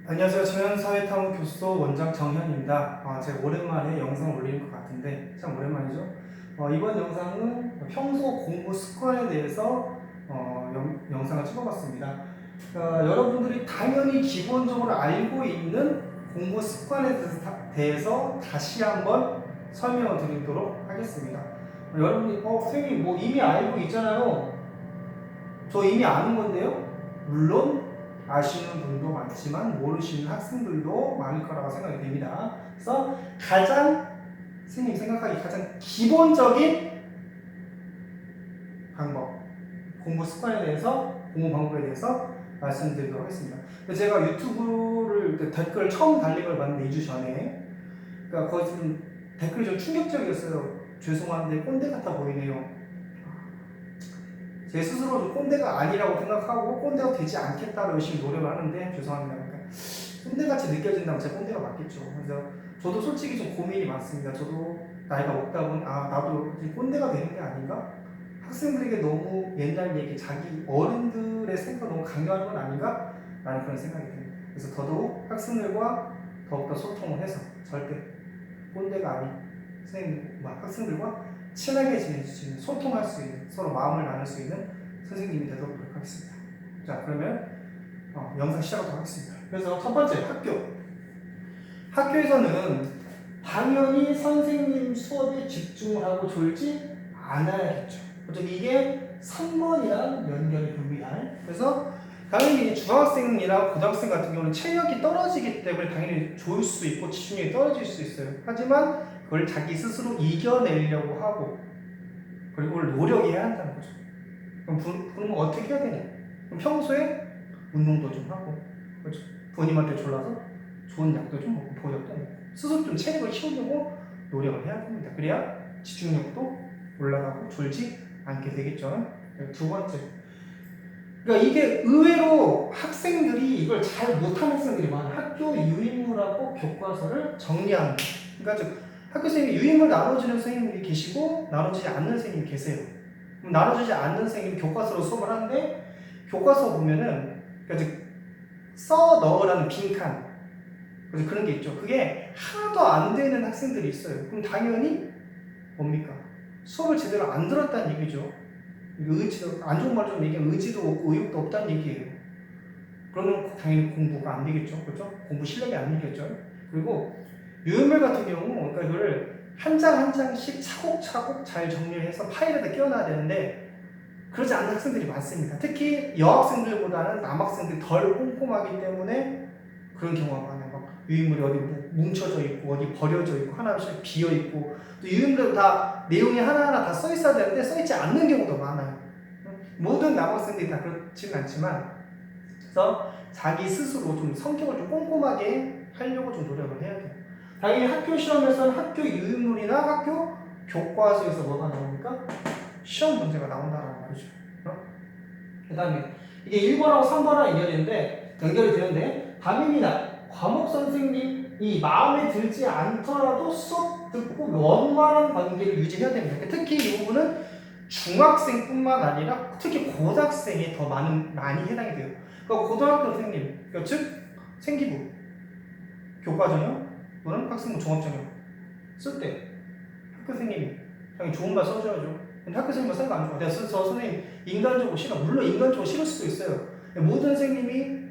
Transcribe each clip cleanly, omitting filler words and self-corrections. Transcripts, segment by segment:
안녕하세요. 청년사회탐험 교수소 원장 정현입니다. 제가 오랜만에 영상을 올리는 것 같은데 참 오랜만이죠. 이번 영상은 평소 공부 습관에 대해서 영상을 찍어봤습니다. 여러분들이 당연히 기본적으로 알고 있는 공부 습관에 대해서 다시 한번 설명을 드리도록 하겠습니다. 여러분이 선생님 뭐 이미 알고 있잖아요. 저 이미 아는 건데요. 물론 아시는 분도 많지만 모르시는 학생들도 많을 거라고 생각이 됩니다. 그래서 선생님 생각하기 가장 기본적인 방법, 공부 습관에 대해서, 공부 방법에 대해서 말씀드리도록 하겠습니다. 제가 유튜브를 댓글 처음 달린 걸 봤는데 2주 전에, 그러니까 거기 좀 댓글이 좀 충격적이었어요. 죄송한데 꼰대 같아 보이네요. 제 스스로 좀 꼰대가 아니라고 생각하고 꼰대가 되지 않겠다고 열심히 노력을 하는데 죄송합니다. 그러니까 꼰대같이 느껴진다면 제 꼰대가 맞겠죠. 그래서 저도 솔직히 좀 고민이 많습니다. 저도 나이가 먹다 보니 나도 꼰대가 되는 게 아닌가? 학생들에게 너무 옛날 얘기, 자기 어른들의 생각이 너무 강요하는 건 아닌가? 라는 그런 생각이 듭니다. 그래서 더더욱 학생들과 더욱더 소통을 해서 절대 꼰대가 아닌 학생들과 친하게 지낼 수 있는, 소통할 수 있는, 서로 마음을 나눌 수 있는 선생님이 되도록 노력하겠습니다. 자, 그러면 영상 시작하도록 하겠습니다. 그래서 첫 번째, 학교에서는 당연히 선생님 수업에 집중을 하고 졸지 않아야겠죠. 그렇죠? 이게 3번이랑 연결이 됩니다. 그래서 당연히 중학생이나 고등학생 같은 경우는 체력이 떨어지기 때문에 당연히 좋을 수 있고 집중력이 떨어질 수 있어요. 하지만 그걸 자기 스스로 이겨내려고 하고 그리고 그걸 노력해야 한다는 거죠. 그럼 어떻게 해야 되냐? 그럼 평소에 운동도 좀 하고 그렇죠? 부모님한테 졸라서 좋은 약도 좀 먹고 보약도 먹고 스스로 좀 체력을 키우려고 노력을 해야 됩니다. 그래야 집중력도 올라가고 졸지 않게 되겠죠. 두 번째, 그러니까 이게 의외로 학생들이 이걸 잘 못하는 학생들이 많아요. 학교 유인물하고 교과서를 정리합니다. 그러니까 즉 학교 선생님이 유인물 나눠주는 선생님이 계시고 나눠주지 않는 선생님이 계세요. 그럼 나눠주지 않는 선생님이 교과서로 수업을 하는데 교과서 보면은 그러니까 써 넣으라는 빈칸 그래서 그런 게 있죠. 그게 하나도 안 되는 학생들이 있어요. 그럼 당연히 뭡니까? 수업을 제대로 안 들었다는 얘기죠. 의지도 안 좋은 말 좀 얘기하면 의지도 없고 의욕도 없다는 얘기예요. 그러면 당연히 공부가 안 되겠죠. 그렇죠? 공부 실력이 안 되겠죠. 그리고 유인물 같은 경우 그러니까 이거를 한 장 한 장씩 차곡차곡 잘 정리해서 파일에다 끼워놔야 되는데 그러지 않는 학생들이 많습니다. 특히 여학생들보다는 남학생들이 덜 꼼꼼하기 때문에 그런 경우가 많아요. 막 유인물이 어디 뭉쳐져 있고 어디 버려져 있고 하나씩 비어 있고 또 유인물도 다 내용이 하나하나 다 써 있어야 되는데 써 있지 않는 경우도 많아요. 모든 남학생들이 다 그렇지는 않지만 그래서 자기 스스로 좀 성격을 좀 꼼꼼하게 하려고 좀 노력을 해야 돼요. 당연히 학교 시험에서는 학교 유인물이나 학교 교과서에서 뭐가 나옵니까? 시험 문제가 나온다는 말이죠. 그 다음에 이게 1번하고 3번하고 연결이 되는데 담임이나 과목 선생님이 마음에 들지 않더라도 수업 듣고 원만한 관계를 유지해야 됩니다. 특히 이 부분은 중학생뿐만 아니라 특히 고등학생이 더 많이 해당이 돼요. 그러니까 고등학교 선생님, 그러니까 즉 생기부, 교과전형 또는 학생부 종합전형 쓸 때 학교 선생님이 당연히 좋은 말 써줘야죠. 근데 학교 선생님은 생각 안 좋아. 저 선생님 인간적으로 싫어. 물론 인간적으로 싫을 수도 있어요. 모든 선생님이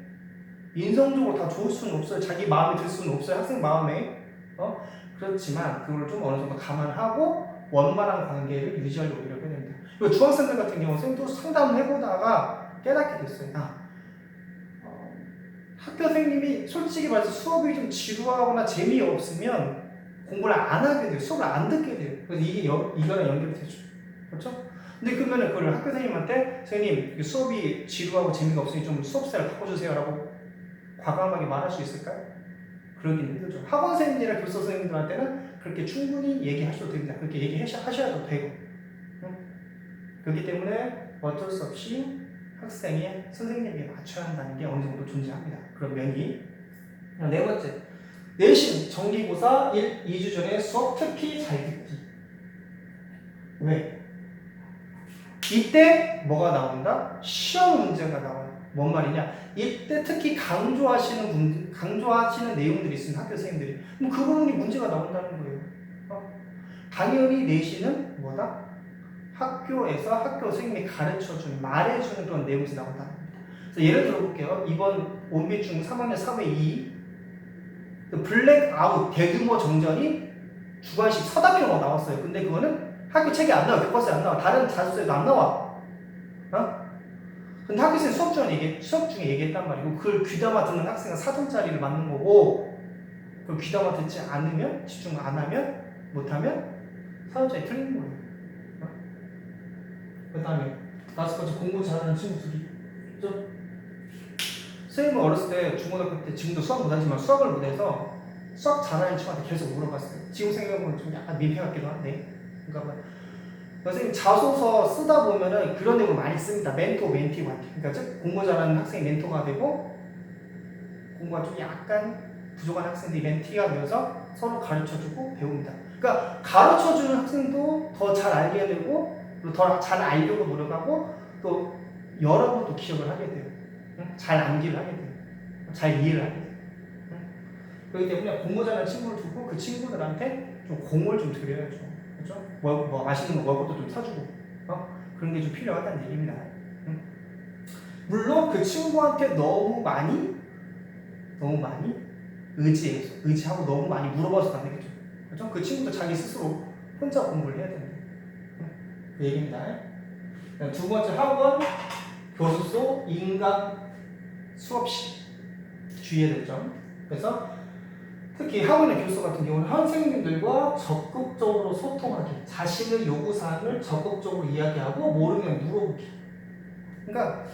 인성적으로 다 좋을 수는 없어요. 자기 마음에 들 수는 없어요. 학생 마음에. 그렇지만 그걸 좀 어느 정도 감안하고 원만한 관계를 유지하려고 노력해야 됩니다. 그리고 중학생들 같은 경우 선생님도 상담을 해보다가 깨닫게 됐어요. 학교 선생님이 솔직히 말해서 수업이 좀 지루하거나 재미없으면 공부를 안 하게 돼요. 수업을 안 듣게 돼요. 그래서 이게 이거랑 연결이 되죠. 그렇죠? 근데 그러면 그걸 학교 선생님한테 선생님 수업이 지루하고 재미가 없으니 좀 수업 스타일 바꿔주세요 라고 과감하게 말할 수 있을까요? 그러긴 힘들죠. 학원 선생님이나 교사 선생님들한테는 그렇게 충분히 얘기하셔도 됩니다. 그렇게 얘기하셔도 되고. 그렇기 때문에 어쩔 수 없이 학생의 선생님에게 맞춰야 한다는 게 어느 정도 존재합니다. 그런 면이. 네 번째, 내신, 정기고사 2주 전에 수업 특히 잘 듣기. 왜? 이때 뭐가 나온다? 시험 문제가 나와요. 뭔 말이냐? 이때 특히 강조하시는 내용들이 있으면 학교 선생님들이 그럼 그 부분이 문제가 나온다는 거예요. 당연히 내신은 뭐다? 학교에서 학교 선생님이 가르쳐주는, 말해주는 그런 내용에서 나온다. 그래서 예를 들어볼게요. 이번 온비중 3학년 4회 2 블랙아웃 대규모 정전이 주관식 서답형으로 나왔어요. 근데 그거는 학교 책에 안 나와, 교과서에 안 나와, 다른 자소서에도 안 나와. 근데 학교 선생님 수업 중에 얘기했단 말이고, 그걸 귀담아 듣는 학생은 4점짜리를 맞는 거고, 그걸 귀담아 듣지 않으면, 집중 안 하면, 못하면 4점짜리 틀린 거예요. 그 다음에 5번째 공부 잘하는 친구들이. 그죠? 선생님은 어렸을 때, 중고등학교 때, 지금도 수학 못하지만 수학을 못해서 수학 잘하는 친구한테 계속 물어봤어요. 지금 생각해보면 좀 약간 민폐 같기도 한데. 그러니까 선생님 자소서 쓰다 보면은 그런 내용을 많이 씁니다. 멘토, 멘티 관계. 그러니까 즉 공부 잘하는 학생이 멘토가 되고 공부가 좀 약간 부족한 학생들이 멘티가 되어서 서로 가르쳐주고 배웁니다. 그러니까 가르쳐주는 학생도 더 잘 알게 되고 더 잘 알려고 노력하고 또 여러 번 또 기억을 하게 돼요. 잘 암기를 하게 돼요. 잘 이해를 하게 돼요. 그렇기 때문에 공부 잘하는 친구를 두고 그 친구들한테 좀 공을 좀 드려야죠. 그렇죠? 뭐 맛있는 거 먹을 것도 좀 사주고 그런 게 좀 필요하다는 얘기입니다. 물론 그 친구한테 너무 많이 의지하고 너무 많이 물어봐서도 안 되겠죠. 그렇죠? 그 친구도 자기 스스로 혼자 공부를 해야 됩니다. 그 얘기입니다. 두 번째 학원, 교수소, 인강, 수업시 주의해야 될 점. 그래서 특히 학원의 교수 같은 경우는 선생님들과 적극적으로 소통하기, 자신의 요구사항을 적극적으로 이야기하고 모르면 물어보기. 그러니까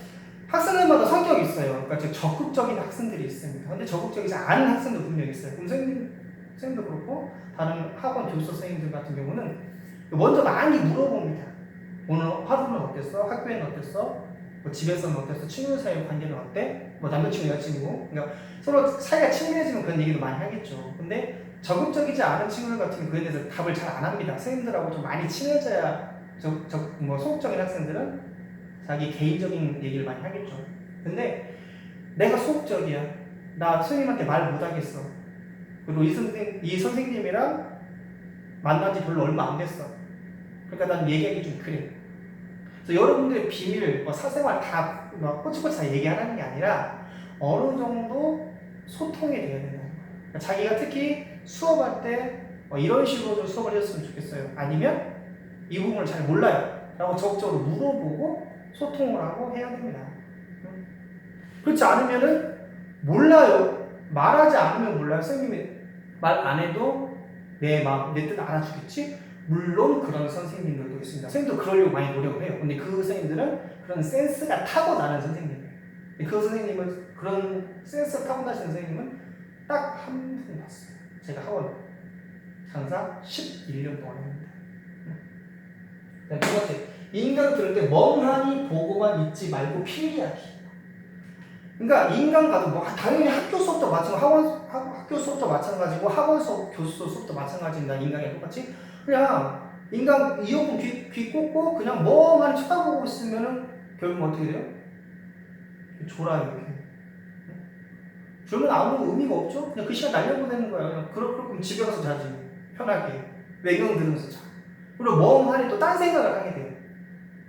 학생들마다 성격이 있어요. 그러니까 적극적인 학생들이 있습니다. 근데 적극적이지 않은 학생도 분명히 있어요. 그럼 선생님도 그렇고 다른 학원 교수 선생님들 같은 경우는 먼저 많이 물어봅니다. 오늘 하루는 어땠어? 학교에는 어땠어? 뭐 집에서는 어땠어? 친구 사이 관계는 어때? 뭐 남자친구, 여자친구. 그러니까 서로 사이가 친밀해지면 그런 얘기도 많이 하겠죠. 근데 적극적이지 않은 친구들 같은 경우는 그에 대해서 답을 잘 안 합니다. 선생님들하고 좀 많이 친해져야 소극적인 학생들은 자기 개인적인 얘기를 많이 하겠죠. 근데 내가 소극적이야. 나 선생님한테 말 못하겠어. 그리고 이 선생님이랑 만난 지 별로 얼마 안 됐어. 그러니까 난 얘기하기 좀 그래. 그래서 여러분들의 비밀, 사생활 다 꼬치꼬치 다 얘기하라는 게 아니라 어느 정도 소통이 돼야 된다는 거예요. 그러니까 자기가 특히 수업할 때 이런 식으로 좀 수업을 해줬으면 좋겠어요. 아니면 이 부분을 잘 몰라요. 라고 적극적으로 물어보고 소통을 하고 해야 됩니다. 그렇지 않으면은 몰라요. 말하지 않으면 몰라요. 선생님이 말 안 해도 내 뜻 알아주겠지? 물론 그런 선생님들도 있습니다. 선생님도 그러려고 많이 노력을 해요. 근데 그 선생님들은 그런 센스가 타고나는 선생님이에요. 그 선생님은, 그런 센스가 타고나신 선생님은 딱 한 분 봤어요. 제가 학원 강사 11년 동안 했는데. 두 번째, 인강 들을 때 멍하니 보고만 있지 말고 필기하기. 그러니까 인강 가도 당연히 학교 수업도 마찬가지고 학교 수업도 마찬가지고 학원 수업, 교수 수업도 마찬가지입니다. 인강에 똑같이 그냥 인강 이어폰 귀 꽂고 그냥 멍하니 쳐다보고 있으면은 결국 어떻게 돼요? 졸아요 이렇게. 그러면 아무 의미가 없죠. 그냥 그 시간 날려보내는 거야. 그럼 집에 가서 자지 편하게 외경 들으면서 자. 그리고 멍하니 또 딴 생각을 하게 돼요.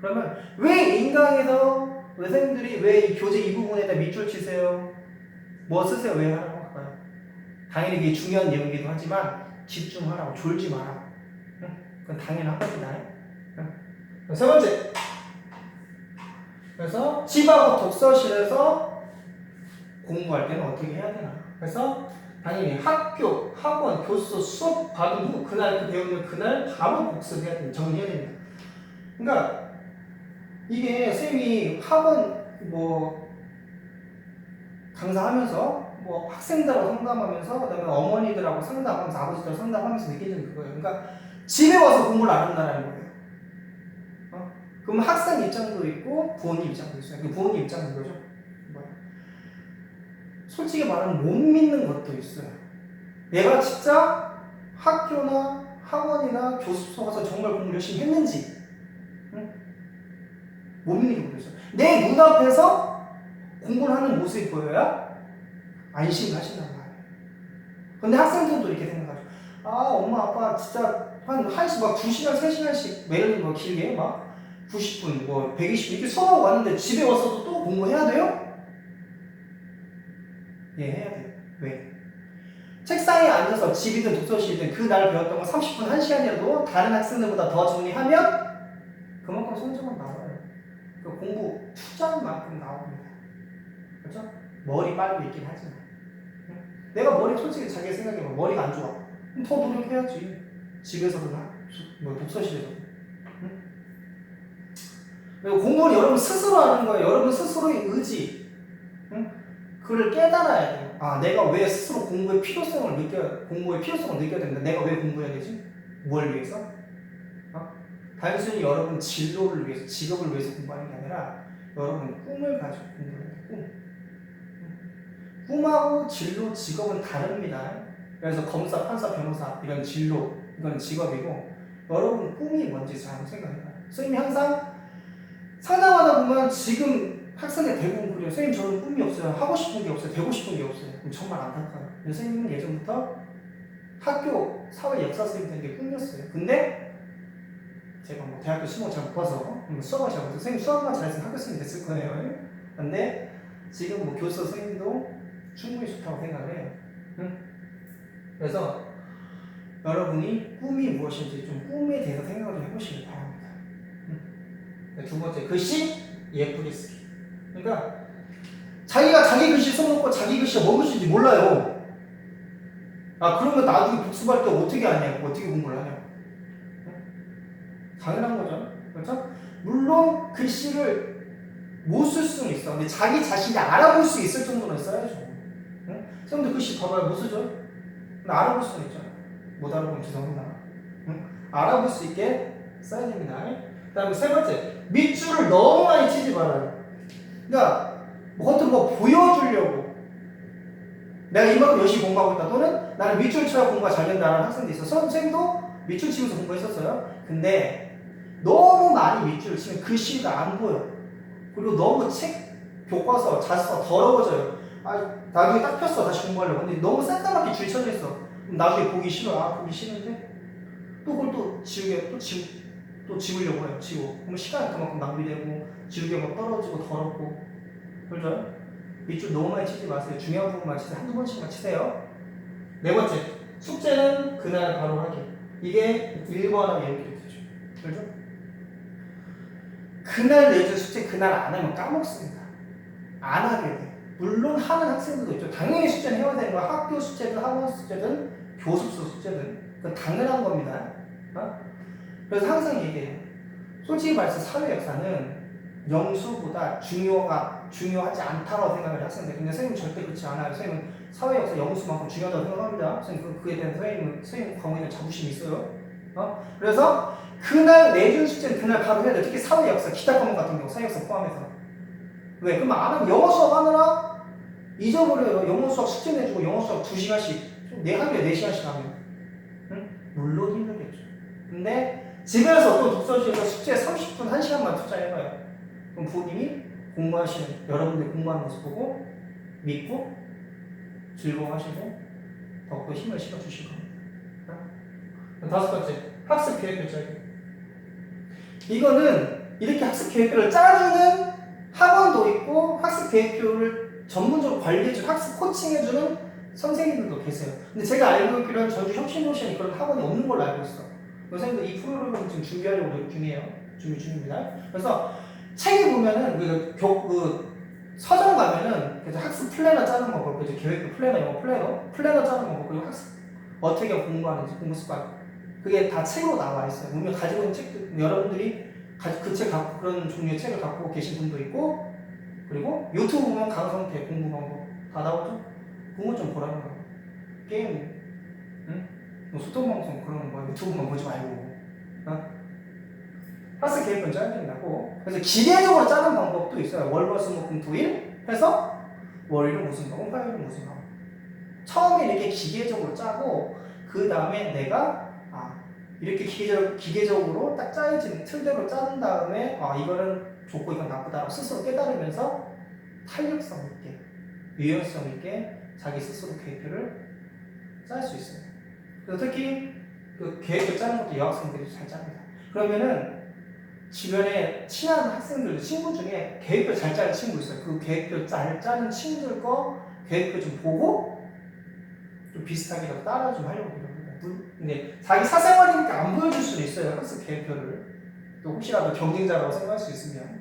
그러면 왜 인강에서 선생님들이 왜 이 교재 이 부분에다 밑줄 치세요? 뭐 쓰세요? 왜 하라고 할까요? 당연히 이게 중요한 내용이기도 하지만 집중하라고, 졸지 마라. 그건 당연한 겁니다. 세 번째. 그래서 집하고 독서실에서 공부할 때는 어떻게 해야 되나? 그래서 당연히 학교, 학원, 교수 수업 받은 후 그날 배우는 그날 바로 복습해야 됩니다. 정리해야 됩니다. 그러니까 이게 선생님이 학원 강사하면서 학생들하고 상담하면서 그다음에 어머니들하고 상담하면서 아버지들하고 상담하면서 느끼는 그거예요. 그러니까 집에 와서 공부를 안 한다는 거예요. 그럼 학생 입장도 있고 부모님 입장도 있어요. 부모님 입장은 이거죠. 솔직히 말하면 못 믿는 것도 있어요. 내가 진짜 학교나 학원이나 교습소 가서 정말 공부를 열심히 했는지 못 믿는 게 보였어요. 내 눈앞에서 공부를 하는 모습이 보여야 안심을 하신단 말이에요. 근데 학생들도 이렇게 생각하죠. 아, 엄마, 아빠 진짜 한 1시, 막 2시간, 3시간씩 매일 뭐 길게 막 90분, 뭐 120분 이렇게 수업하고 왔는데 집에 와서도 또 공부해야 돼요? 예, 해야 돼요. 왜? 책상에 앉아서 집이든 독서실이든 그날 배웠던 거 30분, 1시간이라도 다른 학생들보다 더 정리하면 그만큼 성적은 나와요. 그 공부 투자한 만큼 나옵니다. 그렇죠? 머리 빨고 있긴 하지만. 내가 머리 솔직히 자기 생각해봐. 머리가 안 좋아. 그럼 더 노력해야지. 집에서든 뭐 독서실에서든. 응? 그리고 공부는 여러분 스스로 하는 거예요. 여러분 스스로의 의지. 응? 그걸 깨달아야 돼요. 아, 내가 왜 스스로 공부의 필요성을 느껴야 된다. 내가 왜 공부해야 되지? 뭘 위해서? 단순히 여러분 진로를 위해서, 직업을 위해서 공부하는 게 아니라 여러분 꿈을 가지고 공부해야 돼요. 꿈. 꿈하고 진로, 직업은 다릅니다. 그래서 검사, 판사, 변호사 이런 진로, 이건 직업이고 여러분 꿈이 뭔지 잘 한번 생각해봐요. 선생님이 항상 상담하다 보면 지금 학생들 대부분 그래요. 선생님 저는 꿈이 없어요. 하고 싶은 게 없어요. 되고 싶은 게 없어요. 그럼 정말 안타까워요. 선생님은 예전부터 학교, 사회, 역사 선생님 되는 게 꿈이었어요. 근데 제가 뭐 대학교 수능을 잘 못 봐서 수학을 잘 못해서 선생님 수학만 잘했으면 학교 선생님이 됐을 거예요. 근데 지금 뭐 교수 선생님도 충분히 좋다고 생각을 해요. 응? 그래서 여러분이 꿈이 무엇인지 좀 꿈에 대해서 생각을 좀 해보시기 바랍니다. 응? 두 번째, 글씨 예쁘게 쓰기. 그러니까 자기가 자기 글씨 써놓고 자기 글씨가 뭔 글씨인지 몰라요. 아, 그러면 나중에 복습할 때 어떻게 하냐고, 어떻게 공부를 하냐고. 당연한 거죠. 그렇죠? 물론 글씨를 못 쓸 수는 있어. 근데 자기 자신이 알아볼 수 있을 정도는 써야죠. 응? 선생님들 글씨 봐봐요. 못 쓰죠? 근데 알아볼 수는 있죠. 못 알아보면 죄송합니다. 응? 알아볼 수 있게 써야 됩니다. 그 다음에 세 번째, 밑줄을 너무 많이 치지 말아요. 그러니까 겉으로 뭐 보여주려고 내가 이만큼 열심히 공부하고 있다, 또는 나는 밑줄 쳐야 공부가 잘 된다는 학생도 있어서 선생님도 밑줄 치면서 공부했었어요. 근데 너무 많이 밑줄을 치면 글씨가 안 보여. 그리고 너무 책, 교과서, 자습서가 더러워져요. 아, 나중에 딱 폈어. 다시 공부하려고. 근데 너무 새까맣게 줄 쳐져 있어. 그럼 나중에 보기 싫어. 아, 보기 싫은데? 또 그걸 또 지우려고 해요. 지워. 그러면 시간이 그만큼 낭비되고, 지우개가 막 떨어지고, 더럽고. 그렇죠? 밑줄 너무 많이 치지 마세요. 중요한 부분만 치세요. 한두 번씩만 치세요. 네 번째, 숙제는 그날 바로 하기. 이게 1번하고 이렇게 되죠. 그렇죠? 그날 내준 숙제 그날 안 하면 까먹습니다. 안 하게 돼. 물론 하는 학생들도 있죠. 당연히 숙제는 해야 되는 거야. 학교 숙제든 학원 숙제든 교습소 숙제든 그건 당연한 겁니다. 그래서 항상 얘기해요. 솔직히 말해서 사회 역사는 영수보다 중요하지 않다고 생각을 해요. 학생들. 근데 선생님 절대 그렇지 않아요. 선생님은 사회 역사 영수만큼 중요하다고 생각합니다. 선생님 그에 대한 선생님 과목에 대한 자부심이 있어요. 그래서 그날 내준 숙제는 그날 바로 해야 돼. 특히 사회 역사, 기타 과목 같은 경우, 사회 역사 포함해서. 왜? 그럼 안 하면 영어 수업 하느라 잊어버려요. 영어 수업 숙제 내주고 영어 수업 2시간씩, 하루에 4시간씩 하면. 응? 물론 힘들겠죠. 근데 집에서 또 독서실에서 숙제 30분, 1시간만 투자해봐요. 그럼 부모님이 공부하시는, 여러분들 공부하는 모습 보고 믿고 즐거워하시고 더욱더 힘을 실어주실 겁니다. 다섯 번째, 학습 계획표 짜기. 이거는 이렇게 학습 계획표를 짜주는 학원도 있고 학습 계획표를 전문적으로 관리해주는 학습 코칭해주는 선생님들도 계세요. 근데 제가 알고 있기로는 전주 혁신도시에 그런 학원이 없는 걸로 알고 있어. 선생님들 이 프로그램을 지금 준비하려고 노력 중이에요. 준비 중입니다. 그래서 책에 보면은 서점 가면은 그래서 학습 플래너 짜는 거, 그래서 계획표 플래너, 영어 플래너 짜는 거, 그리고 학습 어떻게 공부하는지, 공부 습관, 그게 다 책으로 나와 있어요. 분명 가지고 있는 책도 여러분들이 그 책 갖고 그런 종류의 책을 갖고 계신 분도 있고, 그리고 유튜브 보면 강성태 공부 방법 다 나오죠. 그거 좀 보라는 거예요. 게임, 응? 뭐 소통 방송 그런 거 유튜브만 보지 말고. 학습 계획은 짜야 된다고. 그래서 기계적으로 짜는 방법도 있어요. 월화수목금토일 해서 월요일은 무슨 과목, 화요일은 무슨 과목. 처음에 이렇게 기계적으로 짜고 그 다음에 내가 이렇게 기계적으로 딱 짜여진 틀대로 짠 다음에 이거는 좋고 이건 나쁘다고 스스로 깨달으면서 탄력성 있게, 유연성 있게 자기 스스로 계획표를 짤 수 있어요. 그래서 특히 그 계획표 짜는 것도 여학생들이 잘 짭니다. 그러면은 주변에 친한 학생들, 친구 중에 계획표 잘 짜는 친구 있어요. 그 계획표 잘 짜는 친구들 거 계획표 좀 보고 좀 비슷하게 따라 좀 하려고 합니다. 근데 자기 사생활이니까 안 보여줄 수는 있어요. 학습 계획표를. 또 혹시라도 경쟁자라고 생각할 수 있으면.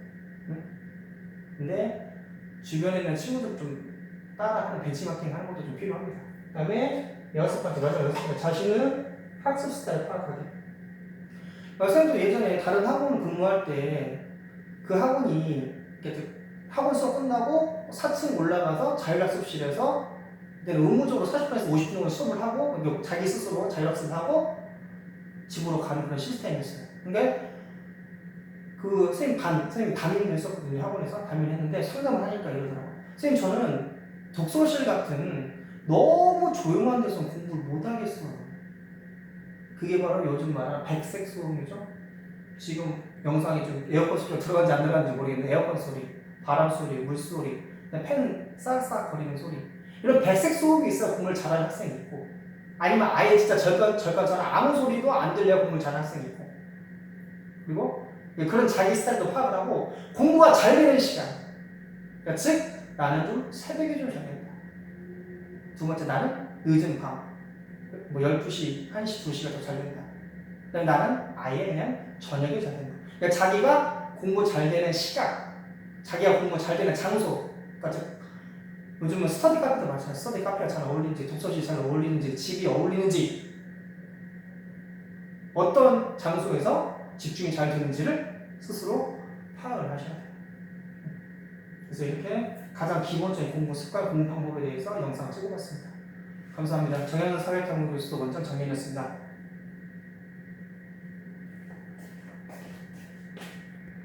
근데 주변에 있는 친구들 좀 따라하는 벤치마킹 하는 것도 좀 필요합니다. 그 다음에 여섯 번째, 마지막 여섯 번째, 자신의 학습 스타일 파악하기. 선생님도 예전에 다른 학원 근무할 때 그 학원이 학원 수업 끝나고 4층 올라가서 자율학습실에서 의무적으로 40분에서 50분 정도 수업을 하고 자기 스스로 자율학습을 하고 집으로 가는 그런 시스템이었어요. 근데 그 선생님 담임을 했었거든요. 학원에서 담임을 했는데 상담을 하니까 이러더라고요. 선생님 저는 독서실 같은 너무 조용한 데서 공부를 못하겠어요. 그게 바로 요즘 말하는 백색 소음이죠. 지금 영상이 좀 에어컨 소리가 들어간지 안 들어간지 모르겠는데 에어컨 소리, 바람 소리, 물 소리, 펜 싹싹 거리는 소리, 이런 백색 소음이 있어야 공부를 잘하는 학생이 있고, 아니면 아예 진짜 절간처럼 아무 소리도 안 들려야 공부를 잘하는 학생이 있고, 그리고 그런 자기 스타일도 파악을 하고 공부가 잘 되는 시간, 그러니까 즉 나는 좀 새벽에 좀 자야 된다. 두 번째, 나는 늦은 밤, 12시, 1시, 2시가 더 잘 된다. 그다음에 나는 아예 그냥 저녁에 자야 된다. 그러니까 자기가 공부 잘 되는 시간, 자기가 공부 잘 되는 장소, 그러니까 요즘은 스터디 카페도 많잖아요. 스터디 카페가 잘 어울리는지, 독서실이 잘 어울리는지, 집이 어울리는지, 어떤 장소에서 집중이 잘 되는지를 스스로 파악을 하셔야 돼요. 그래서 이렇게 가장 기본적인 공부 습관, 공부 방법에 대해서 영상을 찍어봤습니다. 감사합니다. 정현은 사회경영교수도 원장 정현이었습니다.